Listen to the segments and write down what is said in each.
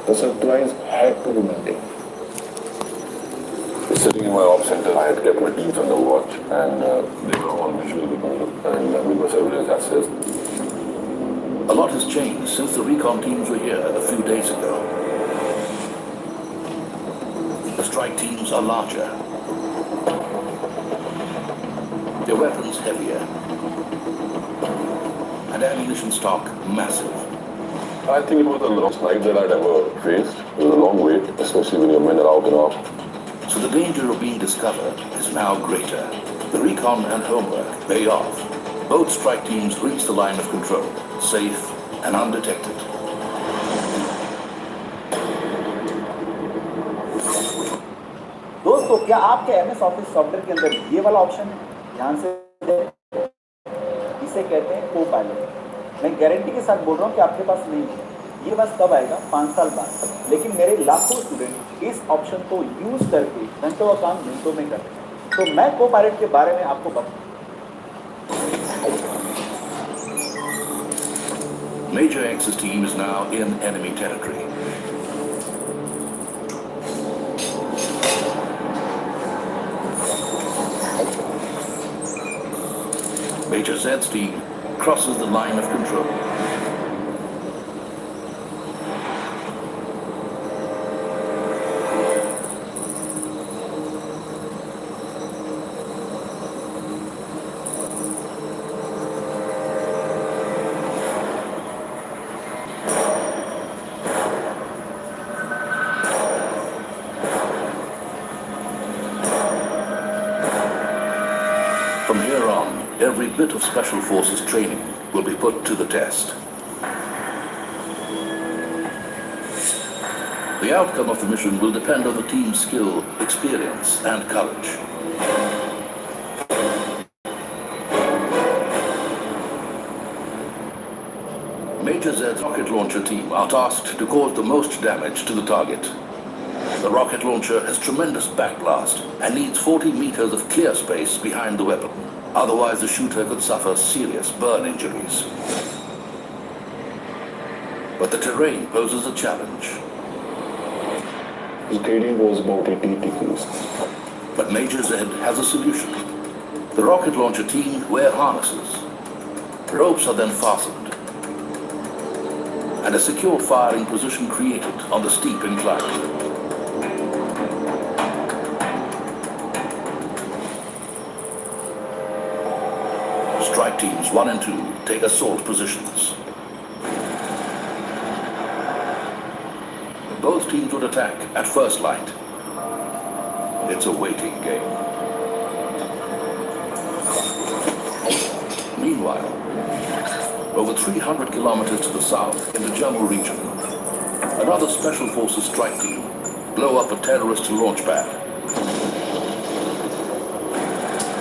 The supplies had to be maintained. Sitting in my ops center, I had kept my teams under watch, and they were all visually and with my surveillance access. A lot has changed since the recon teams were here a few days ago. The strike teams are larger. Their weapons heavier. And ammunition stock massive. I think it was the longest night that I'd ever faced. It was a long wait, especially when your men are out and off. So the danger of being discovered is now greater. The recon and homework pay off. Both strike teams reach the line of control, safe and undetected. दोस्तों, क्या आपके MS office software के अंदर ये वाला option है? ध्यान से इसे कहते हैं को पायलट। मैं गारंटी के साथ बोल रहा हूँ कि आपके पास नहीं है। ये बस कब आएगा? 5 साल बाद। लेकिन मेरे लाखों स्टूडेंट इस ऑप्शन को यूज करके घंटों का काम मिनटों में कर रहे हैं। तो मैं को पायलट के बारे में आपको बताऊँ। Major X's team is now in enemy territory. Major Z's team crosses the line of control. From here on, every bit of Special Forces training will be put to the test. The outcome of the mission will depend on the team's skill, experience, and courage. Major Z's rocket launcher team are tasked to cause the most damage to the target. The rocket launcher has tremendous backblast and needs 40 meters of clear space behind the weapon. Otherwise, the shooter could suffer serious burn injuries. But the terrain poses a challenge. The gradient was about 80 degrees. But Major Z has a solution. The rocket launcher team wear harnesses. Ropes are then fastened. And a secure firing position created on the steep incline. Strike teams 1 and 2 take assault positions. Both teams would attack at first light. It's a waiting game. Meanwhile, over 300 kilometers to the south in the Jammu region, another Special Forces strike team blow up a terrorist launch pad.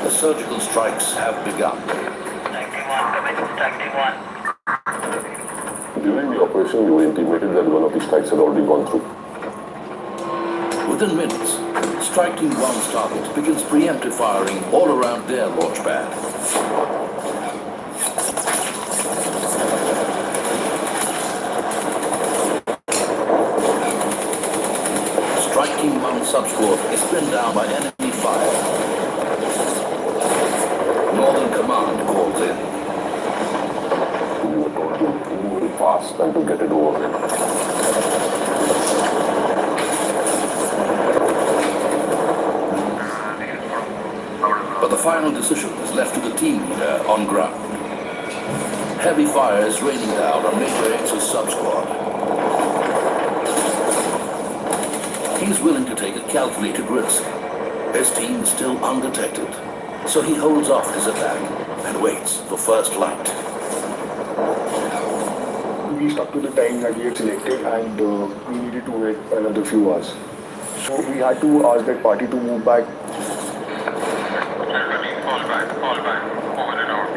The surgical strikes have begun. During the operation, we were intimated that one of the strikes had already gone through. Within minutes, Strike Team 1's target begins preemptive firing all around their launch pad. Strike Team 1 sub-squad is pinned down by enemy fire. Northern Command calls in. We were told to move fast and to get it over with. But the final decision is left to the team leader on ground. Heavy fire is raining down on Major X's sub-squad. He's willing to take a calculated risk. His team is still undetected, so he holds off his attack and waits for first light. We stuck to the time that we had selected, and we needed to wait another few hours. So we had to ask that party to move back. Fall back, over and out.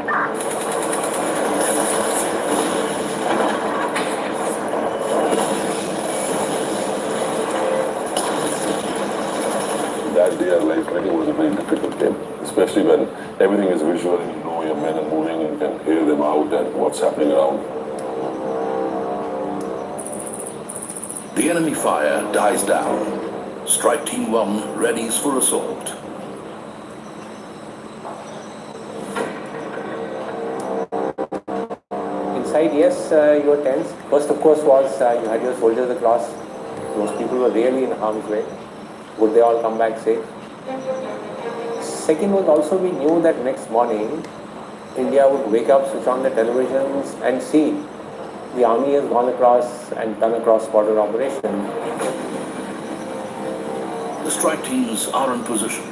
That day, our life training was a very difficult game, especially when everything is visual and you know your men are moving and you can hear them out and what's happening around. The enemy fire dies down. Strike Team 1 readies for assault. Inside, yes, you were tense. First, of course, was you had your soldiers across. Those people were really in harm's way. Would they all come back safe? Second was also we knew that next morning India would wake up, switch on the televisions and see the army has gone across and done a cross-border operation. The strike teams are in position.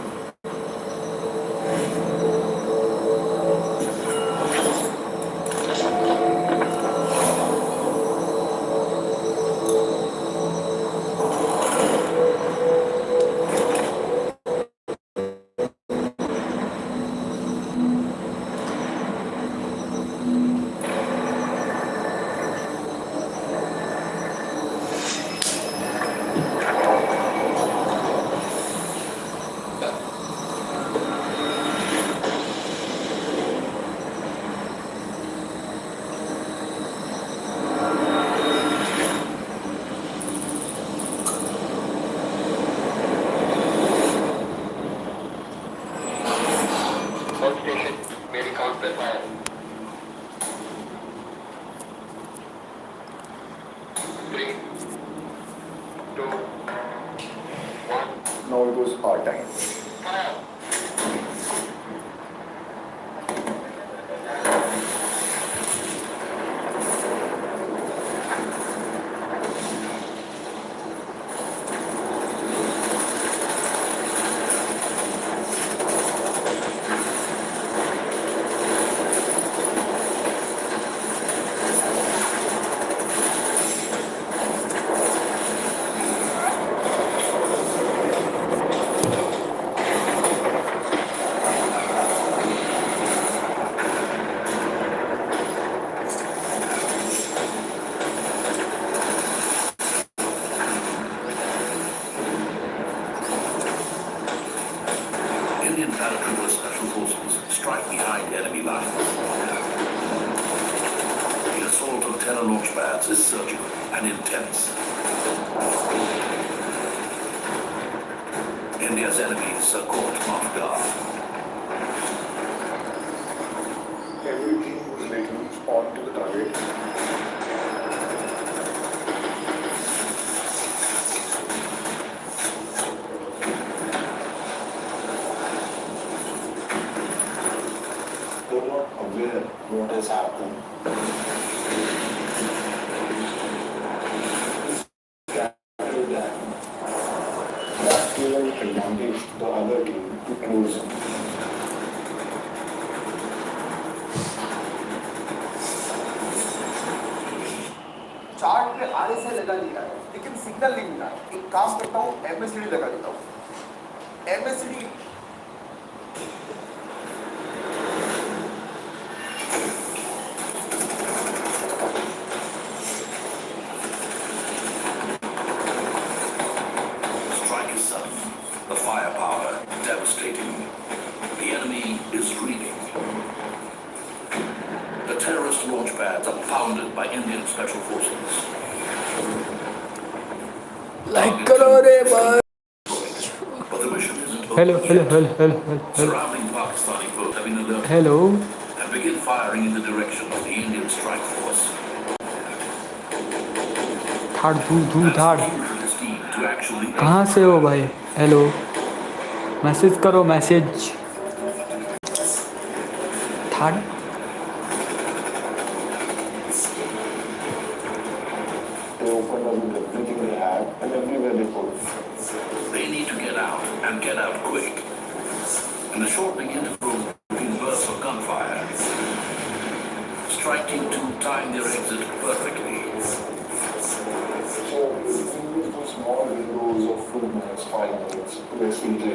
All station, may recount the fire. 3, 2, 1. Now it was our time. Fire! Indian paratrooper special forces strike behind enemy lines. The assault of terror launch pads is surgical and intense. India's enemies are caught off guard. Every team was let loose onto the target. They're not aware what has happened. Scattered them. That gave an advantage to the other team to close in. Chart पे R S लगा दिया है लेकिन signal नहीं मिला। एक काम करता हूँ एमएसडी लगा देता हूँ। MSD Strike is sudden. The firepower devastating. The enemy is reeling. The terrorist launch pads are pounded by Indian special forces. Like करो रे भाई. But the mission isn't over hello yet. Hello hello hello hello Surrounding Pakistani boats have been alerted hello. and begin firing in the direction of the Indian strike force. धाड़ धूड़ धूड़ धाड़. This team to actually कहाँ से हो भाई? Hello. Message करो message. धाड़. They opened up with everything they had and everywhere they could. They need to get out and get out quick. In the shortening interval between bursts of gunfire, Strike Team 2 timed their exit perfectly. So it was small windows of 2 minutes, 5 minutes, less easy.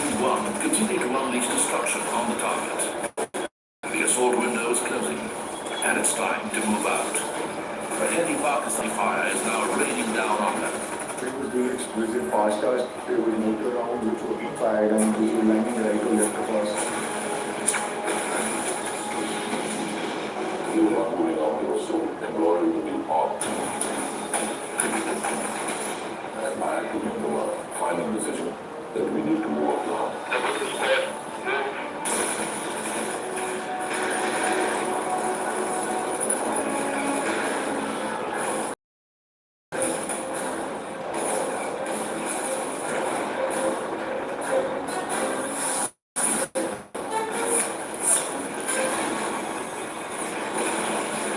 Strike 1 continue to unleash destruction on the target. The assault window is closing, and it's time to move out. A heavy Pakistani fire is now raining down on them. It was doing explosive past us. There was mortar rounds which were being fired and those were landing right or left of us. You were not moving out, you were so embroidered to be hot. And I had to make a final decision that we need to move up now. Number 2 square, move.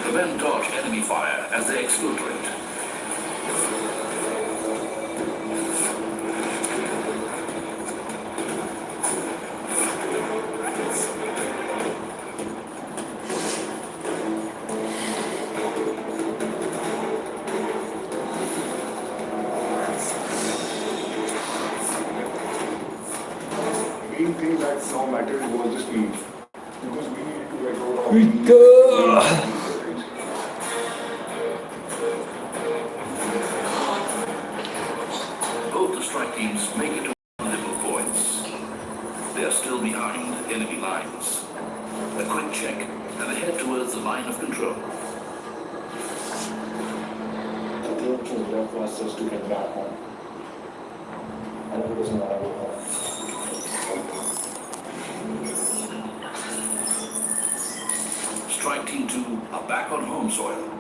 The men dodge enemy fire as they exfiltrate. Main thing that now mattered was the speed. Because we needed to get out of Both the strike teams make it to Liverpool points. They are still behind enemy lines. A quick check, and they head towards the line of control. I think it was left for us just to get back home. And it was not our home. Strike Team 2 are back on home soil.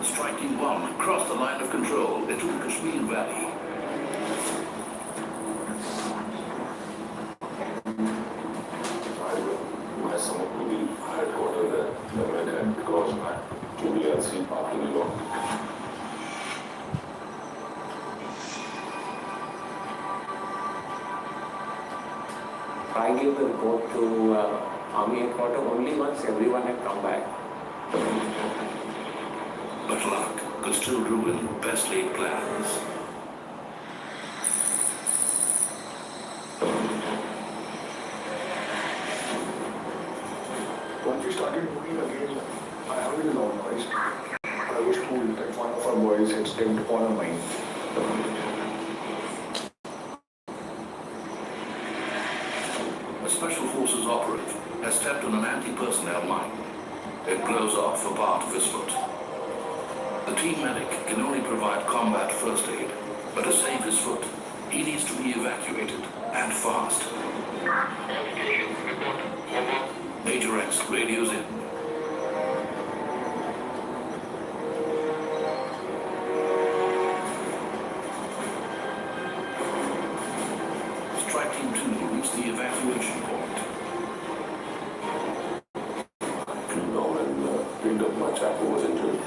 Strike Team 1 crossed the line of control into the Kashmir Valley. My son to the headquarters there, the men had crossed back to the LC after the law. I gave the report to Army headquarters only once everyone had come back. But luck could still ruin best laid plans. Once we started moving again, I heard a loud noise. I was told that one of our boys had stepped upon a mine. A Special Forces operative has stepped on an anti-personnel mine. It blows off a part of his foot. The team medic can only provide combat first aid, but to save his foot, he needs to be evacuated, and fast. All stations, report. Over. Major X radios in. Strike Team 2 will reach the evacuation point. Came down and picked up my chap who was injured.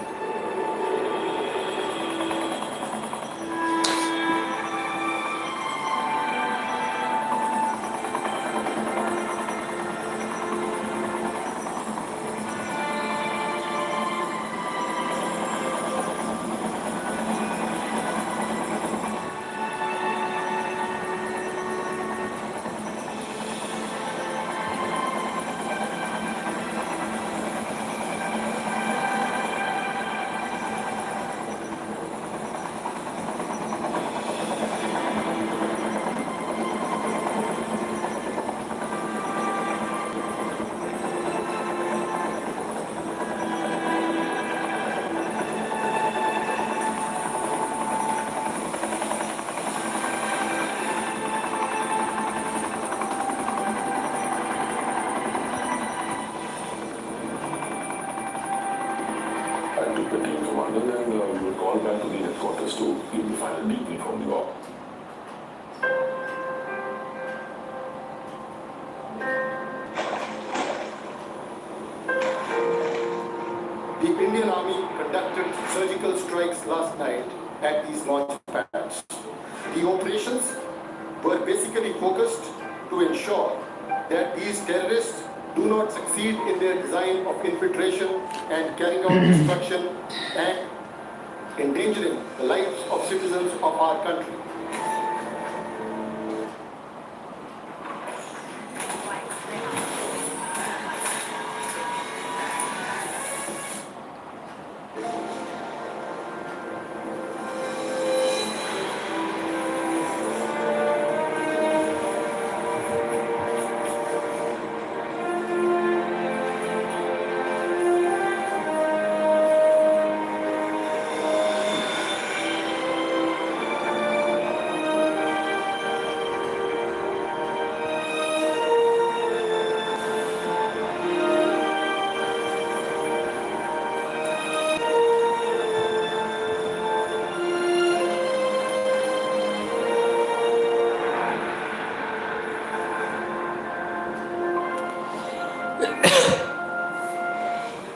I took the team commander and we were called back to the headquarters to give the final debrief from the war. The Indian Army conducted surgical strikes last night at these launch pads. The operations were basically strategically focused to ensure that these terrorists do not succeed in their design of infiltration and carrying out destruction and endangering the lives of citizens of our country.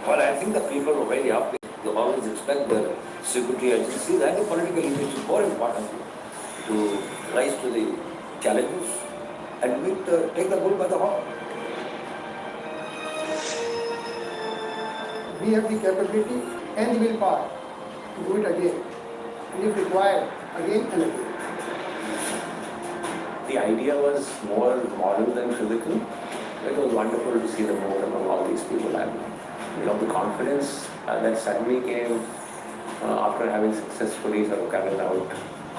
Well, I think the people were very up. They always expect the security agencies and the political image is more important to rise to the challenges and take the bull by the horn. We have the capability and the willpower to do it again, and if required, again and again. The idea was more moral than physical. It was wonderful to see the mood among all these people and the confidence that suddenly came after having successfully sort of carried out